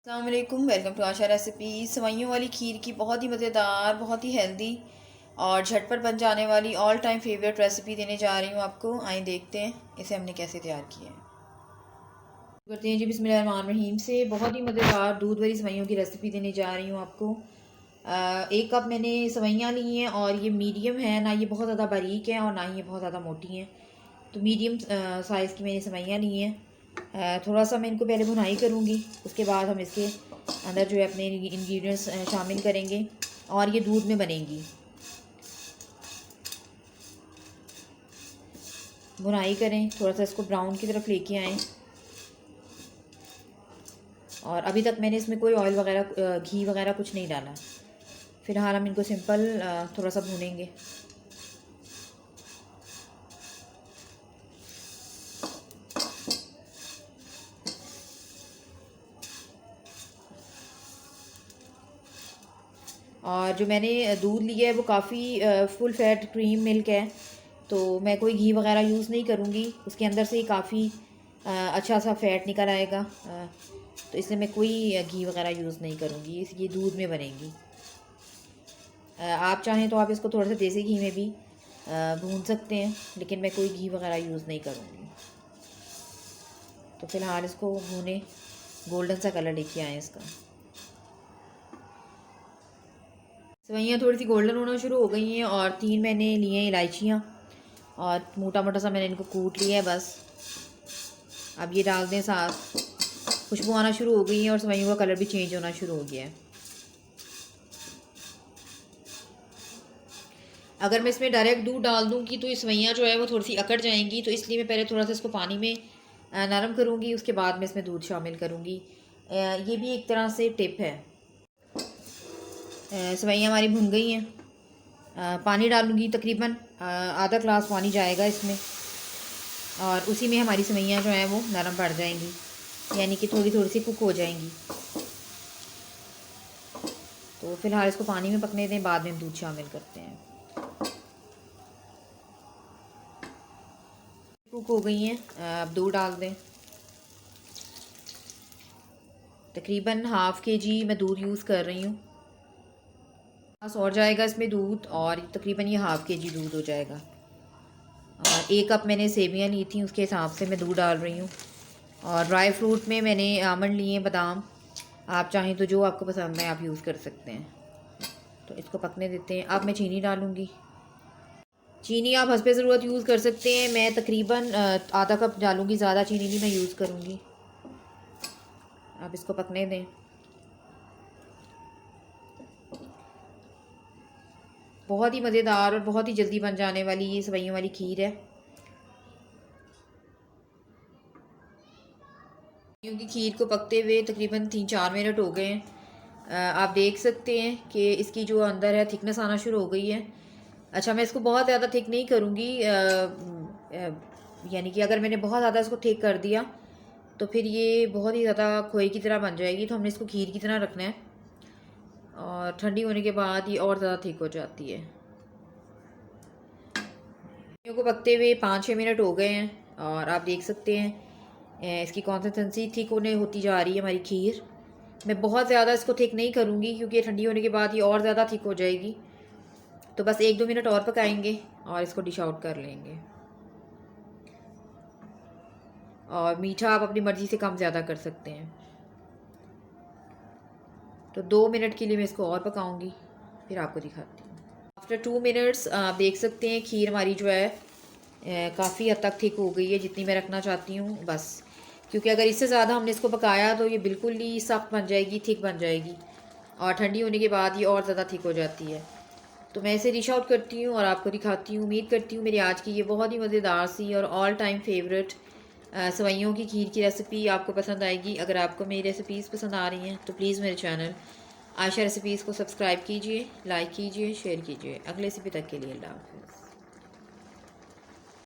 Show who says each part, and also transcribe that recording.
Speaker 1: अस्सलाम वालेकुम, welcome to Asha recipe. सेवइयों वाली खीर की बहुत ही मज़ेदार, बहुत ही हेल्दी और झटपट बन जाने वाली ऑल टाइम फेवरेट रेसिपी देने जा रही हूँ आपको। आइए देखते हैं इसे हमने कैसे तैयार किया है। करते हैं जी बिस्मिल्लाहिर्रहमानिर्रहीम से। बहुत ही मज़ेदार दूध वाली सेवइयों की रेसिपी देने जा रही हूँ आपको। 1 कप मैंने सेवइयाँ ली हैं और ये मीडियम है, ना ये बहुत ज़्यादा बारीक है और ना ही ये बहुत ज़्यादा मोटी हैं। तो मीडियम साइज़ की मैंने सेवइयाँ ली हैं। थोड़ा सा मैं इनको पहले भुनाई करूँगी, उसके बाद हम इसके अंदर जो है अपने इंग्रेडिएंट्स शामिल करेंगे और ये दूध में बनेंगी। भुनाई करें, थोड़ा सा इसको ब्राउन की तरफ लेके आएँ। और अभी तक मैंने इसमें कोई ऑयल वगैरह घी वगैरह कुछ नहीं डाला। फ़िलहाल हम इनको सिंपल थोड़ा सा भूनेंगे। और जो मैंने दूध लिया है वो काफ़ी फुल फैट क्रीम मिल्क है, तो मैं कोई घी वगैरह यूज़ नहीं करूँगी। उसके अंदर से ही काफ़ी अच्छा सा फ़ैट निकल आएगा, तो इसलिए मैं कोई घी वगैरह यूज़ नहीं करूँगी। ये दूध में बनेंगी। आप चाहें तो आप इसको थोड़ा सा देसी घी में भी भून सकते हैं, लेकिन मैं कोई घी वगैरह यूज़ नहीं करूँगी। तो फ़िलहाल इसको भूने, गोल्डन सा कलर लेके आए इसका। सेवइयाँ थोड़ी सी गोल्डन होना शुरू हो गई हैं और 3 मैंने लिए हैं इलायचियाँ और मोटा मोटा सा मैंने इनको कूट लिया है बस। अब ये डाल दें साथ। खुशबू आना शुरू हो गई है और सेवइयों का कलर भी चेंज होना शुरू हो गया है। अगर मैं इसमें डायरेक्ट दूध डाल दूँगी तो ये सेवइयाँ जो है वो थोड़ी सी अकड़ जाएंगी, तो इसलिए मैं पहले थोड़ा सा इसको पानी में नरम करूँगी, उसके बाद मैं इसमें दूध शामिल करूँगी। ये भी एक तरह से टिप है। सेवइयाँ हमारी भुन गई हैं। पानी डालूँगी, तकरीबन आधा ग्लास पानी जाएगा इसमें और उसी में हमारी सेवइयाँ जो हैं वो नरम पड़ जाएंगी, यानी कि थोड़ी थोड़ी सी कुक हो जाएंगी। तो फ़िलहाल इसको पानी में पकने दें, बाद में हम दूध शामिल करते हैं। कुक हो गई हैं, अब दूध डाल दें। तकरीबन ½ kg मैं दूध यूज़ कर रही हूँ। बस और जाएगा इसमें दूध और तकरीबन ये ½ kg दूध हो जाएगा। और 1 कप मैंने सेवियाँ ली थी, उसके हिसाब से मैं दूध डाल रही हूँ। और ड्राई फ्रूट में मैंने आमंड लिए, बादाम। आप चाहें तो जो आपको पसंद है आप यूज़ कर सकते हैं। तो इसको पकने देते हैं। अब मैं चीनी डालूँगी। चीनी आप हस्बे ज़रूरत यूज़ कर सकते हैं। मैं तकरीबन आधा कप डालूँगी, ज़्यादा चीनी नहीं मैं यूज़ करूँगी। अब इसको पकने दें। बहुत ही मज़ेदार और बहुत ही जल्दी बन जाने वाली ये सेवइयों वाली खीर है। क्योंकि खीर को पकते हुए तकरीबन 3-4 मिनट हो गए हैं। आप देख सकते हैं कि इसकी जो अंदर है थिकनेस आना शुरू हो गई है। अच्छा, मैं इसको बहुत ज़्यादा थिक नहीं करूँगी, यानी कि अगर मैंने बहुत ज़्यादा इसको थिक कर दिया तो फिर ये बहुत ही ज़्यादा खोए की तरह बन जाएगी। तो हमने इसको खीर की तरह रखना है और ठंडी होने के बाद ये और ज़्यादा थिक हो जाती है। को पकते हुए 5-6 मिनट हो गए हैं और आप देख सकते हैं इसकी कंसिस्टेंसी थिक होने होती जा रही है हमारी खीर। मैं बहुत ज़्यादा इसको थिक नहीं करूँगी क्योंकि ठंडी होने के बाद ये और ज़्यादा थिक हो जाएगी। तो बस 1-2 मिनट और पकाएंगे और इसको डिश आउट कर लेंगे। और मीठा आप अपनी मर्ज़ी से कम ज़्यादा कर सकते हैं। तो 2 मिनट के लिए मैं इसको और पकाऊंगी, फिर आपको दिखाती हूँ। आफ्टर 2 मिनट्स आप देख सकते हैं खीर हमारी जो है काफ़ी हद तक थिक हो गई है, जितनी मैं रखना चाहती हूँ बस। क्योंकि अगर इससे ज़्यादा हमने इसको पकाया तो ये बिल्कुल ही सख्त बन जाएगी, थिक बन जाएगी और ठंडी होने के बाद ये और ज़्यादा थिक हो जाती है। तो मैं इसे डिश आउट करती हूँ और आपको दिखाती हूँ। उम्मीद करती हूँ मेरी आज की ये बहुत ही मज़ेदार सी और ऑल टाइम फेवरेट सेवइयों की खीर की रेसिपी आपको पसंद आएगी। अगर आपको मेरी रेसिपीज़ पसंद आ रही हैं तो प्लीज़ मेरे चैनल आयशा रेसिपीज़ को सब्सक्राइब कीजिए, लाइक कीजिए, शेयर कीजिए। अगले रेसिपी तक के लिए अल्लाह हाफ़िज़।